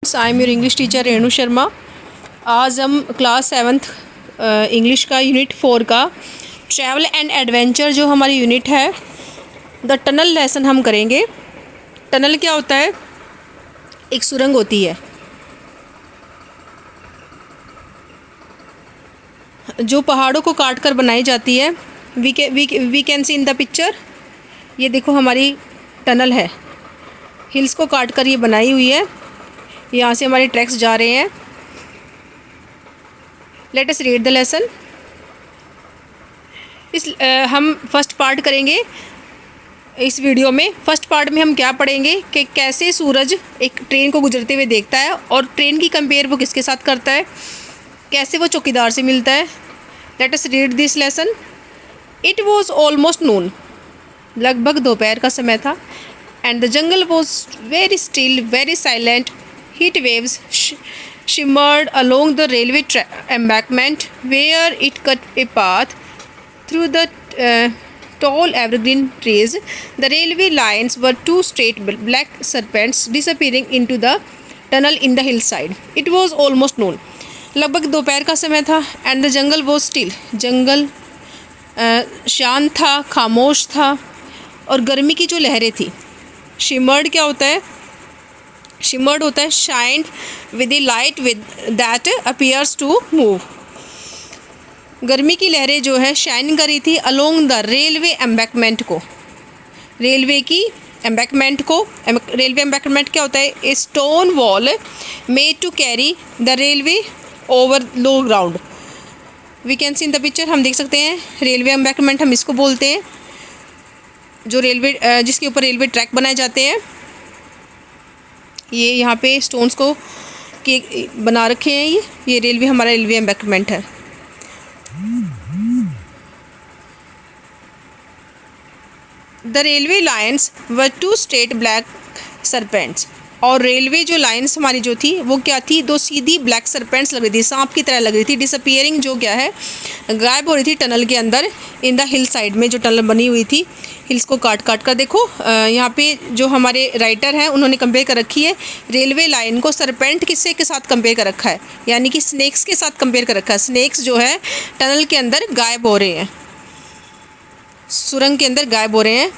I am your English teacher Renu Sharma. आज हम class 7th English का यूनिट 4 का ट्रैवल एंड एडवेंचर जो हमारी यूनिट है द टनल लेसन हम करेंगे। टनल क्या होता है? एक सुरंग होती है जो पहाड़ों को काट कर बनाई जाती है। We can see in the picture. ये देखो हमारी टनल है, हिल्स को काट कर ये बनाई हुई है। यहाँ से हमारे ट्रैक्स जा रहे हैं। Late us read the lesson. हम फर्स्ट पार्ट करेंगे इस वीडियो में। फर्स्ट पार्ट में हम क्या पढ़ेंगे कि कैसे सूरज एक ट्रेन को गुजरते हुए देखता है और ट्रेन की कंपेयर वो किसके साथ करता है, कैसे वो चौकीदार से मिलता है। Let us read this lesson. It was almost noon. लगभग दोपहर का समय था। And the jungle was very still, very silent. Heat waves shimmered along the railway embankment where it cut a path through the tall evergreen trees. The railway lines were two straight black serpents disappearing into the tunnel in the hillside. It was almost noon. लगभग दोपहर का समय था। And the jungle was still. जंगल शांत था, खामोश था और गर्मी की जो लहरें थी। शिमर्ड क्या होता है? शिमर्ड होता है shined with the light with that appears to move. गर्मी की लहरें जो है शाइन करी थी अलोंग द रेलवे एम्बैंकमेंट को, रेलवे की एम्बैंकमेंट को। रेलवे एम्बैंकमेंट क्या होता है? A stone wall made to carry the railway over low ground. We can see in the picture. हम देख सकते हैं रेलवे एम्बैंकमेंट हम इसको बोलते हैं, जो रेलवे जिसके ऊपर रेलवे ट्रैक बनाए जाते हैं। ये यहाँ पे स्टोन्स को के बना रखे हैं। ये रेलवे हमारा रेलवे एम्बैंकमेंट है। The railway lines were two straight black serpents. और रेलवे जो लाइन्स हमारी जो थी वो क्या थी? दो सीधी ब्लैक सरपेंट्स लग रही थी, सांप की तरह लग रही थी। डिसअपियरिंग जो क्या है, गायब हो रही थी टनल के अंदर। इन द हिल साइड में जो टनल बनी हुई थी, हिल्स को काट काट कर। देखो यहाँ पे जो हमारे राइटर हैं उन्होंने कंपेयर कर रखी है रेलवे लाइन को सरपेंट किससे के साथ कंपेयर कर रखा है, यानी कि स्नेक्स के साथ कंपेयर कर रखा है। स्नेक्स जो है टनल के अंदर गायब हो रहे हैं, सुरंग के अंदर गायब हो रहे हैं।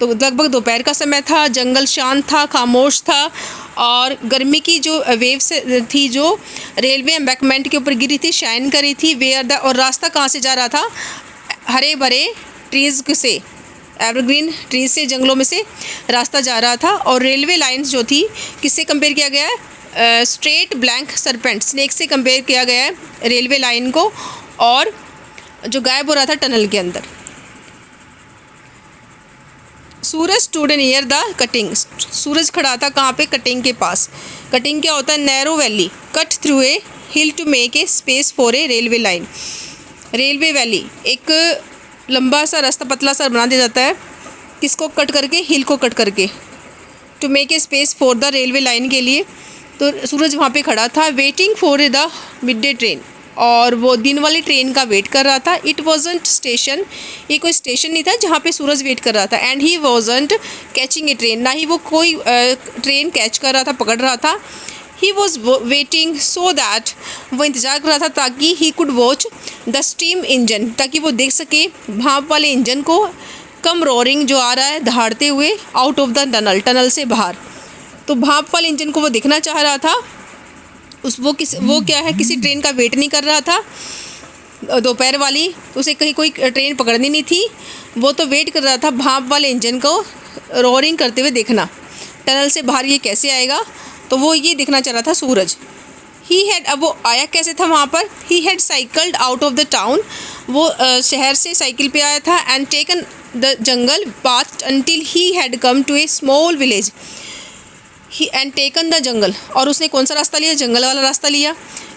तो लगभग दोपहर का समय था, जंगल शांत था, खामोश था और गर्मी की जो वेव्स थी जो रेलवे एम्बैंकमेंट के ऊपर गिरी थी, शाइन करी थी। वेयर द और रास्ता कहाँ से जा रहा था? हरे भरे ट्रीज़ से, एवरग्रीन ट्रीज से, जंगलों में से रास्ता जा रहा था। और रेलवे लाइंस जो थी किससे कंपेयर किया गया है? स्ट्रेट ब्लैंक सरपेंट, स्नेक से कंपेयर किया गया है रेलवे लाइन को, और जो गायब हो रहा था टनल के अंदर। सूरज स्टूड नियर द कटिंग। सूरज खड़ा था कहाँ पे? कटिंग के पास। कटिंग क्या होता है? Narrow valley cut through a hill to make a space for a railway line. Railway valley, एक लंबा सा रास्ता, पतला सा बना दिया जाता है, किसको कट करके? हिल को कट करके, to make a space for the railway line के लिए। तो सूरज वहाँ पे खड़ा था, waiting for the mid day train, और वो दिन वाली ट्रेन का वेट कर रहा था। इट वॉजंट स्टेशन, ये कोई स्टेशन नहीं था जहाँ पे सूरज वेट कर रहा था। And he wasn't catching A train, ना ही वो कोई ट्रेन कैच कर रहा था, पकड़ रहा था। He was waiting so that, वो इंतज़ार कर रहा था ताकि he could watch the steam engine, ताकि वो देख सके भाप वाले इंजन को, कम रोरिंग जो आ रहा है दहाड़ते हुए, out of the tunnel, tunnel से बाहर। तो भाप वाले इंजन को वो देखना चाह रहा था। वो क्या है, किसी ट्रेन का वेट नहीं कर रहा था दोपहर वाली, उसे कहीं कोई ट्रेन पकड़नी नहीं थी। वो तो वेट कर रहा था भाप वाले इंजन को रोरिंग करते हुए देखना, टनल से बाहर ये कैसे आएगा। तो वो ये देखना चाह रहा था सूरज। ही हैड, अब वो आया कैसे था वहाँ पर? He had cycled out of the town, वो शहर से साइकिल पे आया था। And taken the jungle path until he had come to a small village. He and taken the jungle, और उसने कौन सा रास्ता लिया? जंगल वाला रास्ता लिया।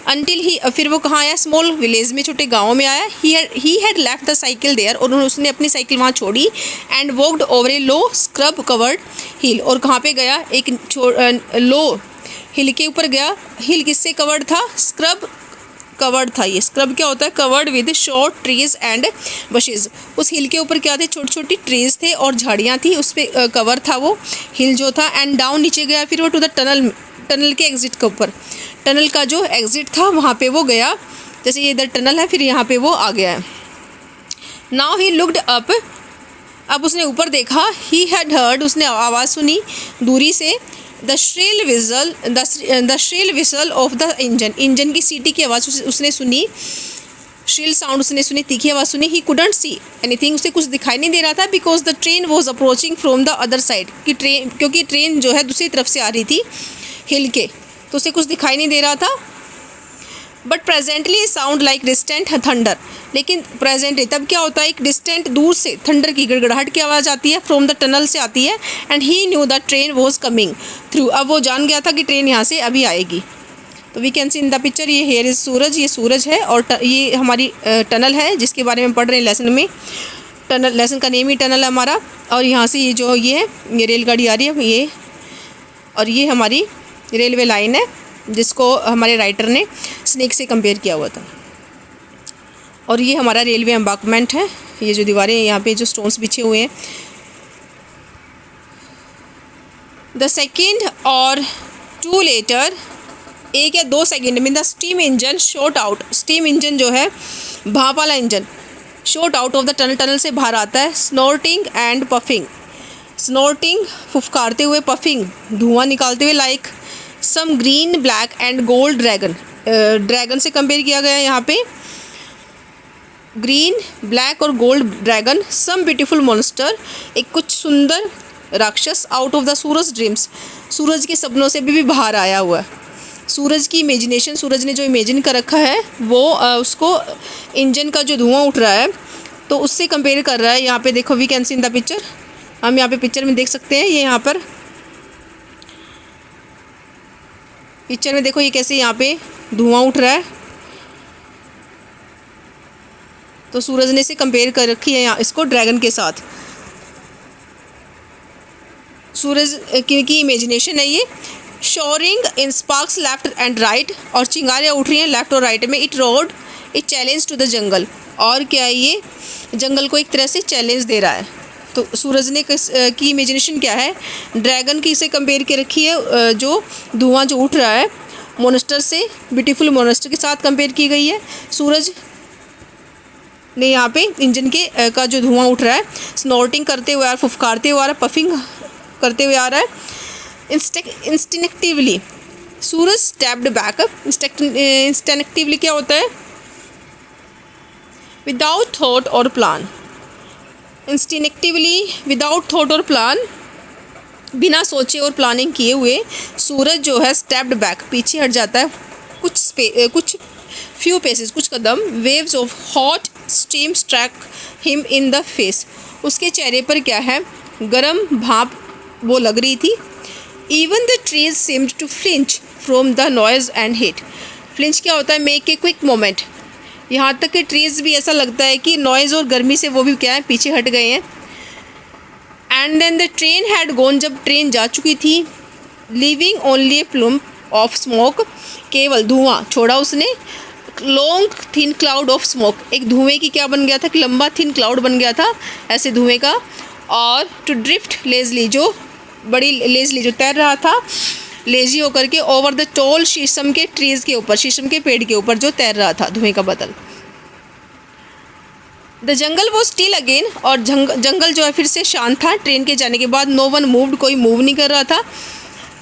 अंटिल ही, फिर वो कहाँ आया? स्मॉल विलेज में, छोटे गाँव में आया। He had left the cycle there, और उसने अपनी साइकिल वहाँ छोड़ी। And walked over a low scrub covered hill, और कहाँ पे गया? एक लो हिल के ऊपर गया। हिल किससे कवर्ड था? स्क्रब कवर्ड था। ये स्क्रब क्या होता है? Covered with short trees and bushes. उस हिल के ऊपर क्या थे? छोटी छोटी ट्रीज थे और झाड़ियाँ थी, उस पर कवर था वो हिल जो था। एंड डाउन, नीचे गया फिर वो टू द टनल टनल के एग्ज़िट के ऊपर, टनल का जो एग्ज़िट था वहाँ पे वो गया। जैसे ये इधर टनल है, फिर यहाँ पे वो आ गया है। नाउ ही लुक्ड अप, अब उसने ऊपर देखा। ही हैड हर्ड, उसने आवाज़ सुनी दूरी से। The shrill whistle of the engine, engine की सीटी की आवाज़ उसने सुनी। श्रिल साउंड उसने सुनी, तीखी आवाज़ सुनी। ही कुडंट सी एनीथिंग, उसे कुछ दिखाई नहीं दे रहा था। Because the train was approaching from the other side, क्योंकि ट्रेन जो है दूसरी तरफ से आ रही थी हिल के, तो उसे कुछ दिखाई नहीं दे रहा था। But presently sound like distant thunder, लेकिन प्रेजेंटली तब क्या होता है, एक डिस्टेंट दूर से थंडर की गड़गड़ाहट की आवाज़ आती है, फ्रॉम द टनल से आती है। And he new the train was coming through, अब वो जान गया था कि ट्रेन यहाँ से अभी आएगी। तो we can see in the picture, ये हेयर इज सूरज, ये सूरज है और ये हमारी टनल है जिसके बारे में पढ़ रहे हैं लेसन में। टनल, लेसन का नेम ही टनल है हमारा। और यहाँ से ये जो ये रेलगाड़ी आ रही है ये, और ये हमारी रेलवे लाइन है जिसको हमारे राइटर ने स्नेक से कंपेयर किया हुआ था। और ये हमारा रेलवे एम्बार्कमेंट है, ये जो दीवारें हैं यहाँ पे जो स्टोन्स बिछे हुए हैं। द सेकेंड और टू लेटर, 1 या 2 सेकेंड में the steam engine shot out, steam engine जो है भाप वाला engine shot out of the tunnel, tunnel से बाहर आता है। स्नॉर्टिंग एंड पफिंग, स्नॉर्टिंग फुफकारते हुए, पफिंग धुआं निकालते हुए। Like some green black and gold dragon, dragon से कंपेयर किया गया है यहाँ पे, ग्रीन ब्लैक और gold dragon. Some beautiful monster, एक कुछ सुंदर राक्षस। Out of the Suraj dreams, Suraj के सपनों से भी बाहर आया हुआ है। सूरज की इमेजिनेशन, सूरज ने जो इमेजिन कर रखा है वो उसको इंजन का जो धुआं उठ रहा है तो उससे कंपेयर कर रहा है। यहाँ पे देखो, we can see in the picture, हम यहाँ पे पिक्चर में देख सकते हैं। ये यहाँ पर पिक्चर में देखो, ये कैसे यहाँ पे धुआं उठ रहा है, तो सूरज ने इसे कंपेयर कर रखी है यहाँ इसको ड्रैगन के साथ। सूरज की इमेजिनेशन है ये। Shoring in sparks left and right, और चिंगारियाँ उठ रही हैं लेफ्ट और राइट में। It roared it challenge to the jungle, और क्या है ये जंगल को एक तरह से चैलेंज दे रहा है। तो सूरज ने की इमेजिनेशन क्या है, ड्रैगन की इसे कंपेयर के रखी है, जो धुआं जो उठ रहा है मोनेस्टर से, ब्यूटीफुल मोनेस्टर के साथ कंपेयर की गई है। सूरज ने यहाँ पे इंजन के का जो धुआं उठ रहा है स्नॉर्टिंग करते हुए और फुफकारते हुए आ रहा है, पफिंग करते हुए आ रहा है। इंस्टिंक्टिवली सूरज स्टेप्ड बैक, इंस्टिंक्टिवली क्या होता है, विदाउट थॉट और प्लान। इंस्टिंक्टिवली विदाउट थॉट और प्लान, बिना सोचे और प्लानिंग किए हुए सूरज जो है स्टेप्ड बैक, पीछे हट जाता है कुछ फ्यू पेसेस, कुछ कदम। Waves of hot steam struck him in the face, उसके चेहरे पर क्या है, गरम भाप वो लग रही थी। Even the trees seemed to flinch from the noise and heat, flinch क्या होता है, मेक ए क्विक मोमेंट। यहाँ तक कि ट्रीज़ भी ऐसा लगता है कि नॉइज़ और गर्मी से वो भी क्या है, पीछे हट गए हैं। And then the train had gone, जब ट्रेन जा चुकी थी, leaving only a plume of smoke, केवल धुआं छोड़ा उसने। Long thin cloud of smoke, एक धुएं की क्या बन गया था, कि लंबा थिन क्लाउड बन गया था ऐसे धुएं का। और टू ड्रिफ्ट लेजली, जो बड़ी लेजली जो तैर रहा था लेजी होकर के, ओवर द टॉल शीशम के ट्रीज़ के ऊपर, शीशम के पेड़ के ऊपर जो तैर रहा था धुएं का बदल। द जंगल वो स्टिल अगेन, और जंगल जो है फिर से शांत था ट्रेन के जाने के बाद। नो वन मूव्ड, कोई मूव नहीं कर रहा था।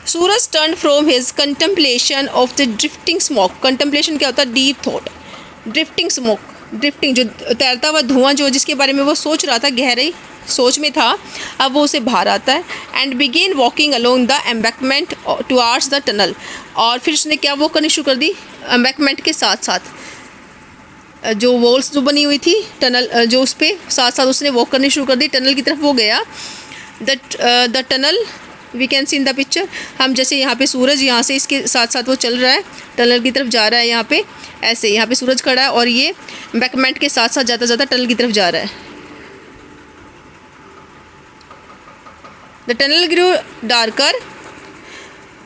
Suraj turn from his contemplation of the drifting smoke, contemplation क्या होता है, deep thought. Drifting smoke, drifting जो तैरता हुआ धुआं, जो जिसके बारे में वो सोच रहा था, गहरी सोच में था, अब वो उसे बाहर आता है। And began walking along the embankment towards the tunnel, और फिर उसने क्या वॉक करनी शुरू कर दी एम्बैकमेंट के साथ साथ, जो वॉल्स जो बनी हुई थी टनल जो उस पर साथ साथ उसने वॉक करनी शुरू कर दी, टनल की तरफ वो गया। The tunnel we can see in the picture, हम जैसे यहाँ पे सूरज यहाँ से इसके साथ साथ वो चल रहा है, टनल की तरफ जा रहा है। यहाँ पे ऐसे यहाँ पे सूरज खड़ा है और ये एम्बैकमेंट के साथ साथ जाता जाता टनल की तरफ जा रहा है। The tunnel grew darker,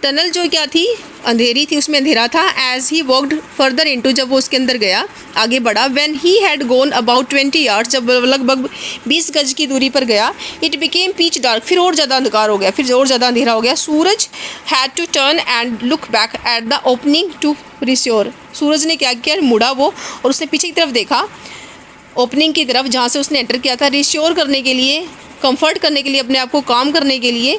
tunnel जो क्या थी अंधेरी थी, उसमें अंधेरा था। As he walked further into, जब वो उसके अंदर गया, आगे बढ़ा। When he had gone about 20 yards, जब लगभग 20 गज की दूरी पर गया, इट बिकेम पिच डार्क, फिर और ज़्यादा अंधकार हो गया, फिर और ज़्यादा अंधेरा हो गया। Suraj had to turn and look back at the opening to reassure, Suraj ने क्या किया, मुड़ा वो और उसने पीछे की तरफ देखा, ओपनिंग की तरफ जहाँ से उसने एंटर किया था, रिश्योर करने के लिए, कंफर्ट करने के लिए, अपने आप को काम करने के लिए,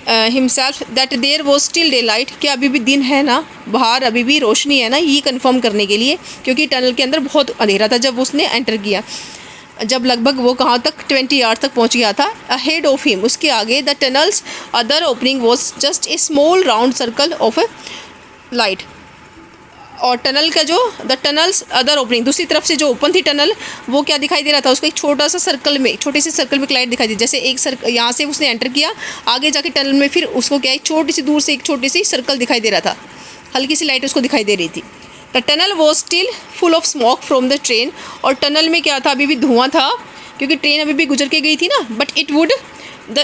himself that there was still daylight, कि अभी भी दिन है ना, बाहर अभी भी रोशनी है ना, ये कंफर्म करने के लिए, क्योंकि टनल के अंदर बहुत अंधेरा था जब उसने एंटर किया। जब लगभग वो कहाँ तक 20 yards तक पहुँच गया था। अहेड ऑफ हिम, उसके आगे, the tunnels other opening was just a small round circle of light, और टनल का जो द टनल्स अदर ओपनिंग, दूसरी तरफ से जो ओपन थी टनल, वो क्या दिखाई दे रहा था उसको, एक छोटा सा सर्कल में, छोटे से सर्कल में लाइट दिखाई दी। जैसे एक सर्कल यहाँ से उसने एंटर किया, आगे जाके टनल में फिर उसको क्या, एक छोटी सी दूर से एक छोटी सी सर्कल दिखाई दे रहा था, हल्की सी लाइट उसको दिखाई दे रही थी। The tunnel was still full of smoke from the train, और टनल में क्या था, अभी भी धुआं था, क्योंकि ट्रेन अभी भी गुजर के गई थी ना। But it would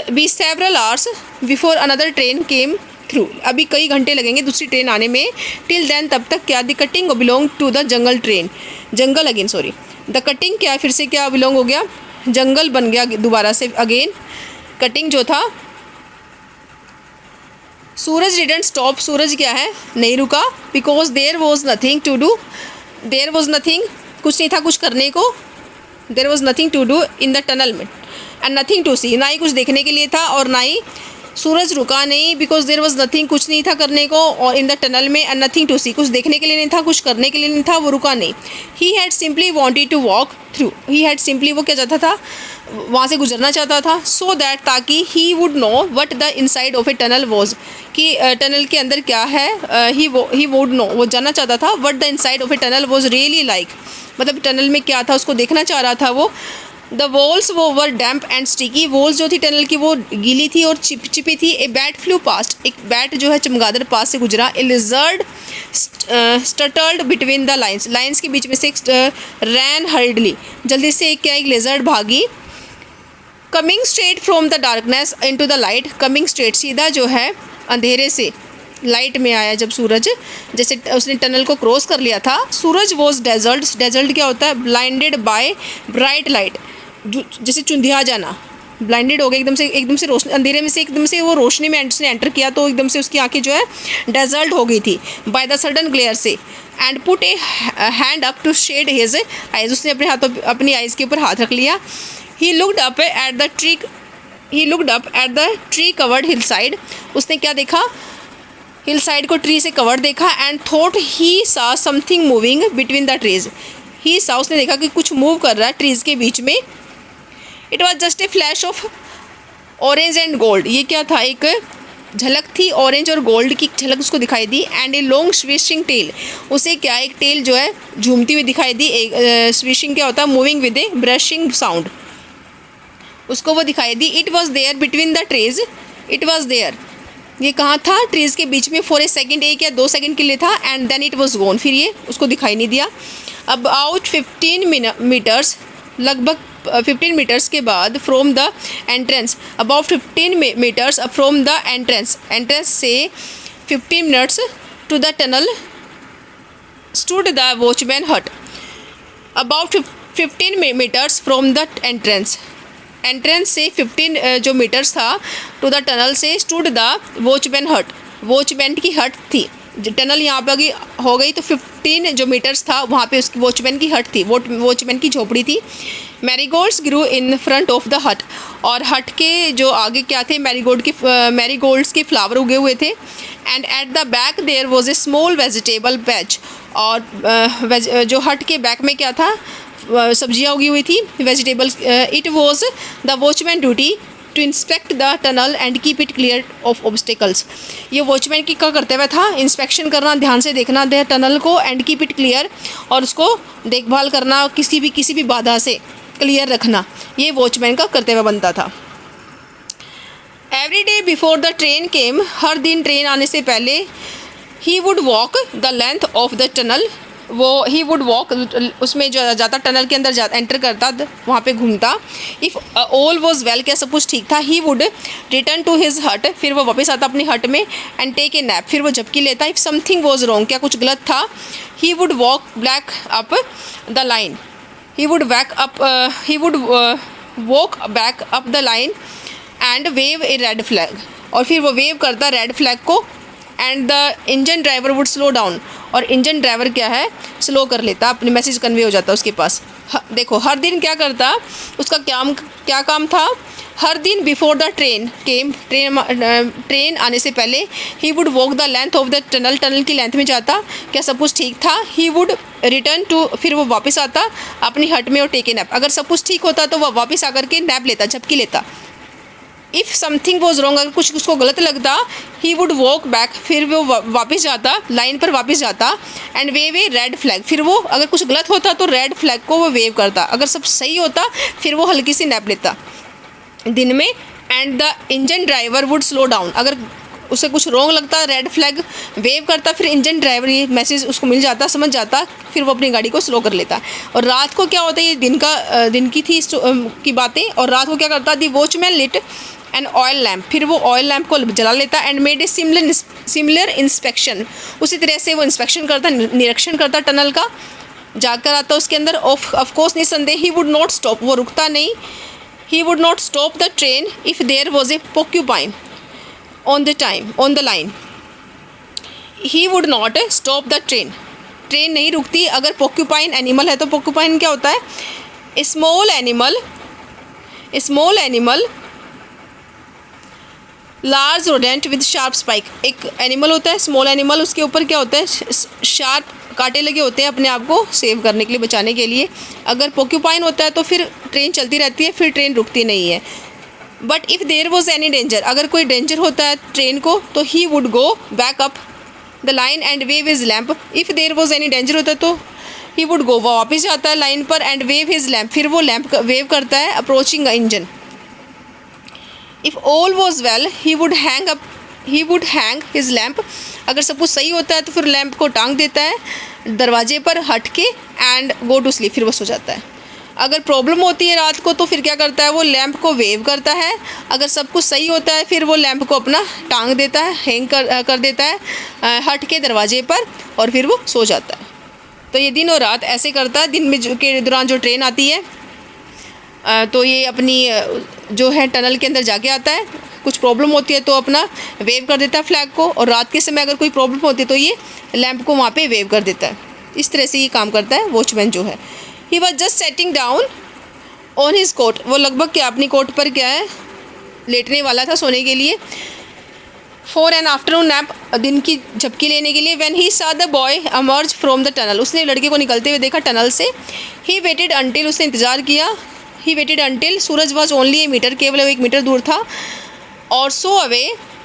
be several hours before another train came through, अभी कई घंटे लगेंगे दूसरी ट्रेन आने में। टिल देन, तब तक क्या, the cutting belong to the jungle train, jungle again, sorry, the cutting क्या, फिर से क्या बिलोंग हो गया, जंगल बन गया दोबारा से, अगेन कटिंग जो था। सूरज डिडंट स्टॉप, सूरज क्या है, नहीं रुका, because there was nothing to do, there was nothing, कुछ नहीं था कुछ करने को, there was nothing to do in the tunnel में, एंड नथिंग टू सी, ना ही कुछ देखने के लिए था और ना ही सूरज रुका नहीं, बिकॉज देयर वॉज नथिंग, कुछ नहीं था करने को, और इन द टनल में, एंड नथिंग टू सी, कुछ देखने के लिए नहीं था, कुछ करने के लिए नहीं था, वो रुका नहीं। He had simply wanted to walk through, he had simply, वो क्या चाहता था, वहाँ से गुजरना चाहता था, सो दैट, ताकि he would know what the inside of a tunnel was, कि टनल के अंदर क्या है, ही वुड नो, वो जानना चाहता था, what the inside of a tunnel was really like, मतलब टनल में क्या था उसको देखना चाह रहा था वो। द वॉल्स वो वर डैम्प एंड स्टिकी, वॉल्स जो थी टनल की वो गीली थी और चिपचिपी थी। ए बैट फ्लू पास्ट, एक बैट जो है चमगादड़ पास से गुजरा। A lizard scuttled between the lines, lines के बीच में से एक रैन हर्डली, जल्दी से एक क्या, एक लिजर्ड भागी। Coming straight from the darkness into the light, coming straight, सीधा जो है अंधेरे से लाइट में आया जब सूरज, जैसे उसने टनल को क्रॉस कर लिया था। सूरज वॉज डेजर्ट, डेजर्ट क्या होता है, ब्लाइंडेड बाय ब्राइट लाइट, जैसे चुंधिया जाना, ब्लाइंडेड हो गया एकदम से रोशनी, अंधेरे में से एकदम से वो रोशनी में उसने एंटर किया तो एकदम से उसकी आंखें जो है डेजर्ट हो गई थी बाय द सडन ग्लेयर से। And put a hand up to shade his eyes, उसने अपने हाथों, अपनी आइज़ के ऊपर हाथ रख लिया। He looked up at the tree covered hill side, उसने क्या देखा, हिल साइड को ट्री से कवर्ड देखा। And thought he saw something moving between the trees, he saw, उसने देखा कि कुछ मूव कर रहा है ट्रीज़ के बीच में। It was just a flash of orange and gold, ये क्या था, एक झलक थी ऑरेंज और गोल्ड की झलक उसको दिखाई दी। And a long swishing tail, उसे क्या, एक टेल जो है झूमती हुई दिखाई दी। एक स्विशिंग क्या होता है, moving with a brushing sound, उसको वो दिखाई दी। It was there between the trees, it was there, ये कहाँ था, ट्रीज़ के बीच में, फॉर ए सेकेंड, 1 या 2 सेकेंड के लिए था। And then it was gone, फिर ये उसको दिखाई नहीं दिया। अबाउट 15 मीटर्स, लगभग 15 मीटर्स के बाद, from the entrance, about 15 metres from the entrance, entrance से 15 minutes to the tunnel stood the watchman hut. About 15 metres from the entrance, entrance से 15 जो मीटर्स था टू द टनल से, stood the watchman hut, watchman की hut थी। Tunnel यहाँ पे हो गई तो 15 जो मीटर्स था वहाँ पे उसकी वॉचमैन की हट थी, वॉचमैन की झोपड़ी थी। Marigolds grew in front of the hut, और हट के जो आगे क्या थे, मैरीगोल्ड्स के फ्लावर उगे हुए थे। And at the back there was a small vegetable patch, और जो हट के बैक में क्या था, सब्जियां उगी हुई थी, vegetable. It was the watchman duty to inspect the tunnel and keep it clear of obstacles, ये वॉचमैन की क्या करते हुए था, इंस्पेक्शन करना, ध्यान से देखना दे टनल को, एंड कीप इट क्लियर, और उसको देखभाल करना, किसी भी बाधा से क्लियर रखना, ये वॉचमैन का कर्तव्य बनता था। Every day before the train came, हर दिन ट्रेन आने से पहले, he would walk the length of the tunnel, वो ही वुड वॉक, उसमें जो जाता टनल के अंदर जाता, एंटर करता, वहाँ पे घूमता। इफ़ ऑल वॉज वेल, क्या सब कुछ ठीक था, he would return to his hut, फिर वो वापस आता अपनी हट में, एंड टेक ए नैप, फिर वो झपकी लेता। इफ़ समथिंग वॉज रॉन्ग, क्या कुछ गलत था, he would walk back up the line, he would walk back up the line and wave A red flag, और फिर वो वेव करता रेड फ्लैग को, and the engine driver would slow down, और इंजन ड्राइवर क्या है, slow कर लेता, अपने मैसेज कन्वे हो जाता उसके पास। देखो हर दिन क्या करता, उसका क्या काम था, हर दिन before the train came, train आने से पहले, he would walk the length of the tunnel, tunnel की लेंथ में जाता, क्या सब कुछ ठीक था, ही वुड रिटर्न टू, फिर वो वापस आता अपनी हट में और टेक ए नैप, अगर सब कुछ ठीक होता तो वह वापस आकर के नैप लेता, झपकी लेता। इफ़ समथिंग वॉज रॉन्ग, अगर कुछ उसको गलत लगता, ही वुड वॉक बैक, फिर वो वापस जाता, लाइन पर वापस जाता, and wave A red flag, फिर वो अगर कुछ गलत होता तो रेड फ्लैग को वो वेव करता, अगर सब सही होता फिर वो हल्की सी नैप लेता दिन में, and the engine driver would slow down, अगर उसे कुछ रॉन्ग लगता रेड फ्लैग वेव करता, फिर इंजन ड्राइवर ये मैसेज उसको मिल जाता, समझ जाता, फिर वो अपनी गाड़ी को स्लो कर लेता। और रात को क्या होता है, ये दिन की थी की बातें, और रात को क्या करता, the watchman lit an oil lamp, फिर वो ऑयल लैम्प को जला लेता, and made a similar inspection, उसी तरह से वो इंस्पेक्शन करता, निरीक्षण करता टनल का, जाकर आता उसके अंदर। ऑफकोर्स निसंदेह, ही वुड नॉट स्टॉप, वो रुकता नहीं, he would not stop the train if there was a porcupine on the line, he would not stop the train, train नहीं रुकती अगर पोक्यूपाइन एनिमल है, तो पोक्यूपाइन क्या होता है, small animal large rodent with sharp spike, एक एनिमल होता है स्मॉल एनिमल, उसके ऊपर क्या होता है, शार्प कांटे लगे होते हैं अपने आप को सेव करने के लिए, बचाने के लिए। अगर पोक्यूपाइन होता है तो फिर ट्रेन चलती रहती है, फिर ट्रेन रुकती नहीं है। But if there was any danger, अगर कोई डेंजर होता है ट्रेन को, तो he would go back up the line and wave his lamp, if there was any danger होता है तो ही वुड गो, वो वापस जाता है लाइन पर, एंड वेव हिज लैम्प, फिर वो लैम्प वेव करता है approaching engine. If all was well, he would hang his lamp, अगर सब कुछ सही होता है तो फिर लैम्प को टांग देता है दरवाजे पर हट के, एंड गो टू स्लीप, फिर वो सो जाता है। अगर प्रॉब्लम होती है रात को तो फिर क्या करता है, वो लैम्प को वेव करता है, अगर सब कुछ सही होता है फिर वो लैम्प को अपना टांग देता है, हैंग कर देता है हट के दरवाजे पर, और फिर वो सो जाता है। तो ये दिन और रात ऐसे करता है। दिन में के दौरान जो ट्रेन आती है तो ये अपनी जो है टनल के अंदर जाके आता है, कुछ प्रॉब्लम होती है तो अपना वेव कर देता है फ्लैग को, और रात के समय अगर कोई प्रॉब्लम होती है तो ये लैंप को वहाँ पे वेव कर देता है। इस तरह से ये काम करता है वॉचमैन जो है। He was just settling down on his cot, वो लगभग क्या अपनी कोट पर क्या है लेटने वाला था सोने के लिए। फॉर एन आफ्टरनून नैप, दिन की झपकी लेने के लिए। व्हेन ही सा the boy emerged from the tunnel, उसने लड़के को निकलते हुए देखा टनल से। ही वेटेड अंटिल, उसने इंतज़ार किया। He waited until Suraj was only a metre, केवल 1 मीटर दूर था। Or so away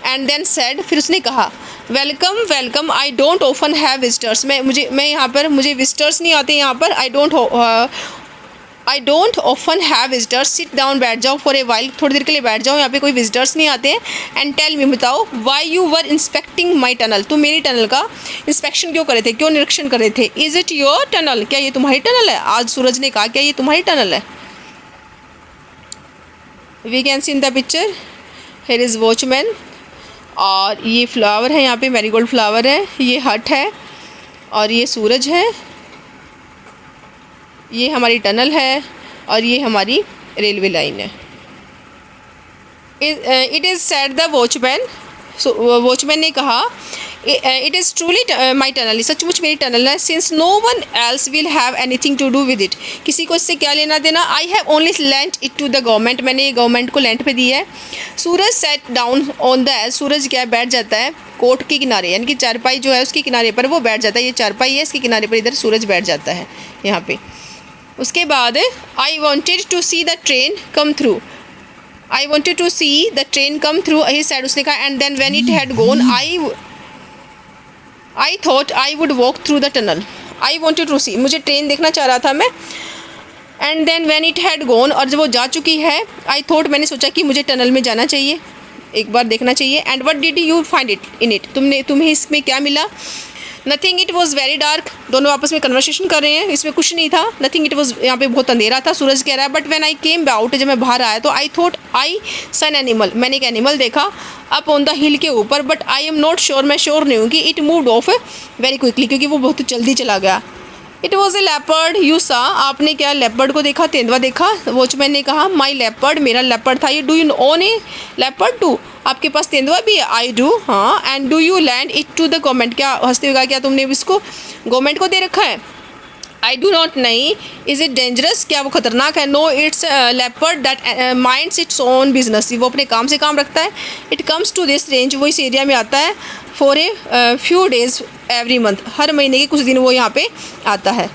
and then said, फिर उसने कहा welcome welcome, I don't often have visitors, मैं यहाँ पर मुझे विजिटर्स नहीं आते यहाँ पर। I don't often have visitors, sit down, बैठ जाओ, फॉर ए वाइल, थोड़ी देर के लिए बैठ जाओ, यहाँ पे कोई विजिटर्स नहीं आते हैं। एंड टेल मी, बताओ, why you were inspecting my tunnel, तुम मेरी टनल का इंस्पेक्शन क्यों कर रहे थे, क्यों निरीक्षण कर रहे थे। इज़ इट योर टनल, क्या ये तुम्हारी टनल है। आज सूरज ने कहा क्या ये तुम्हारी टनल है। We can see in the picture, here is watchman, और ये फ्लावर है, यहाँ पे मैरीगोल्ड फ्लावर है, ये हट है, और ये सूरज है, ये हमारी टनल है, और ये हमारी रेलवे लाइन है। It is said the watchman, watchman ने कहा it is truly my tunnel, सचमुच मेरी टनल है। Since no one else will have anything to do with it, किसी को इससे क्या लेना देना। I have only lent it to the government, मैंने ये गवर्नमेंट को लेंट पे दी है। Suraj sat down on the edge, Suraj क्या बैठ जाता है कोर्ट के किनारे, यानी कि चारपाई जो है उसके किनारे पर वो बैठ जाता है। ये चारपाई है, इसके किनारे पर इधर सूरज बैठ जाता है यहाँ पे। उसके बाद I wanted to see the train come through, I wanted to see the train come through, he said, उसने कहा। And then when it had gone I thought I would walk through the tunnel, I wanted to see, मुझे train देखना चाह रहा था मैं। And then when it had gone, और जब वो जा चुकी है, आई थॉट, मैंने सोचा कि मुझे टनल में जाना चाहिए, एक बार देखना चाहिए। And what did you find it in it, तुम्हें इसमें क्या मिला। Nothing it was very dark, दोनों आपस में कन्वर्सेशन कर रहे हैं, इसमें कुछ नहीं था। नथिंग इट वॉज, यहाँ पे बहुत अंधेरा था। सूरज कह रहा है but when I came out, जब मैं बाहर आया तो आई थॉट आई सन एनिमल, मैंने एक एनिमल देखा अप ऑन द हिल के ऊपर, but I am not sure, मैं श्योर नहीं हूँ कि it moved of very quickly, क्योंकि वो बहुत जल्दी चला गया। It was a leopard you सा, आपने क्या लेपर्ड को देखा, तेंदुआ देखा। वॉचमैन ने कहा माई लेपर्ड, मेरा लेपर्ड था ये। Do you own a leopard too, आपके पास तेंदुआ भी है। आई डू, हाँ। And do you lend it to the government, क्या हंसते हुए कहा क्या तुमने इसको गवर्नमेंट को दे रखा है। आई डू नॉट, नहीं। इज़ इट डेंजरस, क्या वो खतरनाक है। No it's leopard that minds its own business, वो अपने काम से काम रखता है। It comes to this range, वो इस एरिया में आता है। For a few days every month, हर महीने के कुछ दिन वो यहाँ पे आता है।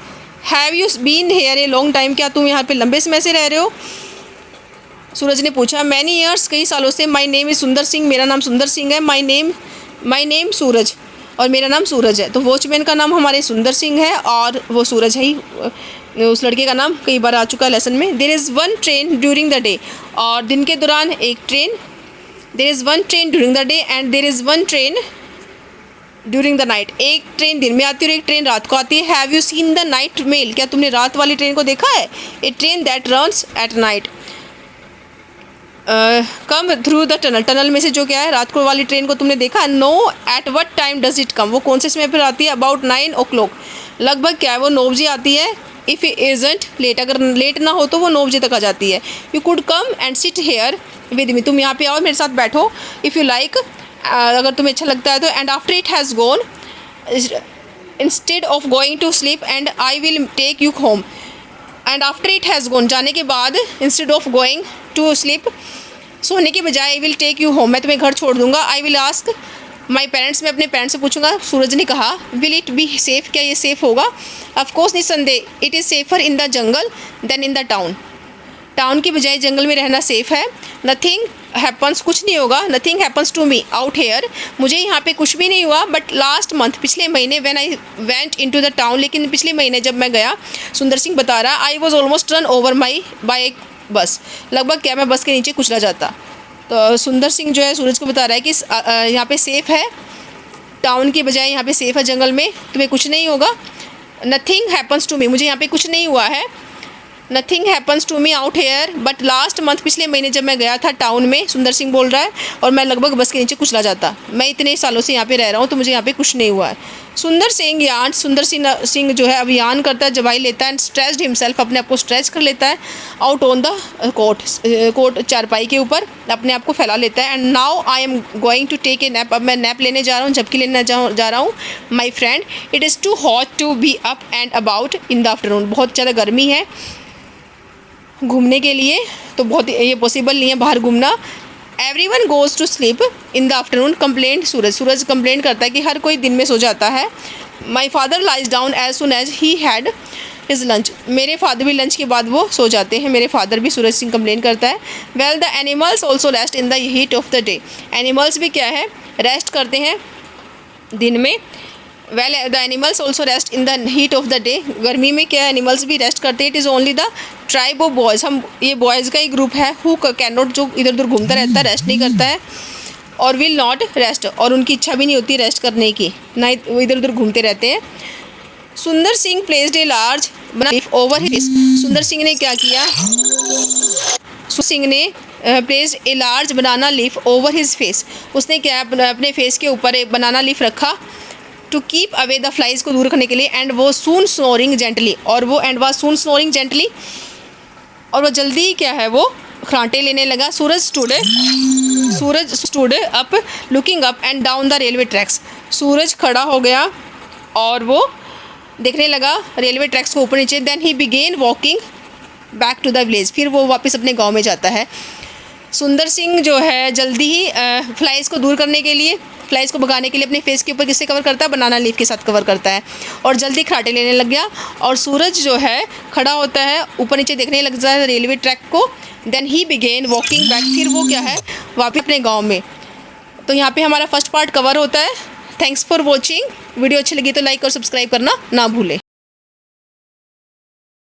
Have you been here a long time, क्या तुम यहाँ पे लंबे समय से रह रहे हो। सूरज ने पूछा मैनी ईयर्स, कई सालों से। माई नेम इज़ सुंदर सिंह, मेरा नाम सुंदर सिंह है। माई नेम सूरज, और मेरा नाम सूरज है। तो वॉचमैन का नाम हमारे सुंदर सिंह है और वो सूरज है ही। उस लड़के का नाम कई बार आ चुका है लेसन में। There is one train during the day, और दिन के दौरान एक ट्रेन। There is one train during the day and there is one train during the night, एक ट्रेन दिन में आती है और एक ट्रेन रात को आती है। Have you seen the night mail, क्या तुमने रात वाली ट्रेन को देखा है। A train that runs at night come through the tunnel, tunnel में से जो क्या है रात को वाली ट्रेन को तुमने देखा। No. At what time does it come, वो कौन से समय पर आती है। अबाउट 9 o'clock, लगभग क्या है वो 9 बजे आती है। इफ़ इज़ंट लेट, अगर लेट ना हो तो वो 9 बजे तक आ जाती है। You could come and sit here with me, तुम यहाँ पे आओ मेरे साथ बैठो। इफ़ यू लाइक, अगर तुम्हें अच्छा लगता है तो। And after it has gone, instead of going to sleep and I will take you home. And after it has gone, जाने के बाद, instead of going to sleep, सोने के बजाय, I will take you home, मैं तुम्हें घर छोड़ दूंगा। I will ask my parents, मैं अपने पेरेंट्स से पूछूंगा। सूरज ने कहा विल इट बी सेफ़, क्या ये सेफ़ होगा। ऑफकोर्स निसंदेह, it is safer in the jungle than in the town, town की बजाय जंगल में रहना सेफ़ है। नथिंग हैपन्स, कुछ नहीं होगा। Nothing happens to me out here, मुझे यहाँ पे कुछ भी नहीं हुआ। बट लास्ट मंथ, पिछले महीने, when I went into the town, लेकिन पिछले महीने जब मैं गया, सुंदर सिंह बता रहा, I was almost run over by बस, लगभग क्या मैं बस के नीचे कुचला जाता। तो सुंदर सिंह जो है सूरज को बता रहा है कि यहाँ पे सेफ़ है, टाउन की बजाय यहाँ पे सेफ़ है जंगल में, तुम्हें कुछ नहीं होगा। नथिंग हैपन्स टू मी, मुझे यहाँ पे कुछ नहीं हुआ है। Nothing happens to me out here but last month, पिछले महीने जब मैं गया था टाउन में, सुंदर सिंह बोल रहा है, और मैं लगभग बस के नीचे कुचला जाता। मैं इतने सालों से यहाँ पे रह रहा हूँ तो मुझे यहाँ पे कुछ नहीं हुआ है। सुंदर सिंह जो है अभियान करता है, जवाई लेता है। स्ट्रेच्ड हिमसेल्फ, अपने आप को स्ट्रेच कर लेता है। आउट ऑन द कोट, चारपाई के ऊपर अपने आप को फैला लेता है। And now I am going to take a nap, अब मैं नैप लेने जा रहा हूँ, झपकी लेने जा रहा हूँ। My friend, it is too hot to be up and about in the afternoon, बहुत ज़्यादा गर्मी है घूमने के लिए, तो बहुत ये पॉसिबल नहीं है बाहर घूमना। Everyone goes to sleep in the afternoon, complaint Suraj complaint करता है कि हर कोई दिन में सो जाता है। My father lies down as soon as he had his lunch, मेरे फादर भी लंच के बाद वो सो जाते हैं, मेरे फादर भी, सूरज सिंह कंप्लेन करता है। Well the animals also rest in the heat of the day, animals भी क्या है रेस्ट करते हैं दिन में। Well the animals also rest in the heat of the day, गर्मी में क्या एनिमल्स भी रेस्ट करते हैं। It is only the tribe of boys, हम ये बॉयज़ का एक ग्रुप है, हु कैन नॉट, जो इधर उधर घूमता रहता है, रेस्ट नहीं करता है। और विल नॉट रेस्ट, और उनकी इच्छा भी नहीं होती रेस्ट करने की, ना वो इधर उधर घूमते रहते हैं। Sundar Singh placed a large leaf over his, Sundar Singh ने क्या किया, सिंह ने placed a large banana leaf over his face, उसने क्या अपने फेस के ऊपर एक बनाना लीफ रखा। To keep away the flies, को दूर रखने के लिए। एंड वो सून स्नोरिंग जेंटली, और वो and was soon snoring gently, और वो जल्दी क्या है वो खरांटे लेने लगा। Suraj stood up looking up and down the railway tracks, Suraj खड़ा हो गया और वो देखने लगा रेलवे ट्रैक्स को ऊपर नीचे। Then he began walking back to the village, फिर वो वापस अपने गाँव में जाता है। सुंदर सिंह जो है जल्दी ही फ्लाइज को दूर करने के लिए, फ्लाइज को भगाने के लिए अपने फेस के ऊपर किससे कवर करता है, बनाना लीफ के साथ कवर करता है, और जल्दी खराटे लेने लग गया। और सूरज जो है खड़ा होता है, ऊपर नीचे देखने लग जाता है रेलवे ट्रैक को। Then he began walking back, फिर वो क्या है वापस अपने गाँव में। तो यहाँ पे हमारा फर्स्ट पार्ट कवर होता है। थैंक्स फॉर वॉचिंग, वीडियो अच्छी लगी तो लाइक और सब्सक्राइब करना ना भूलें।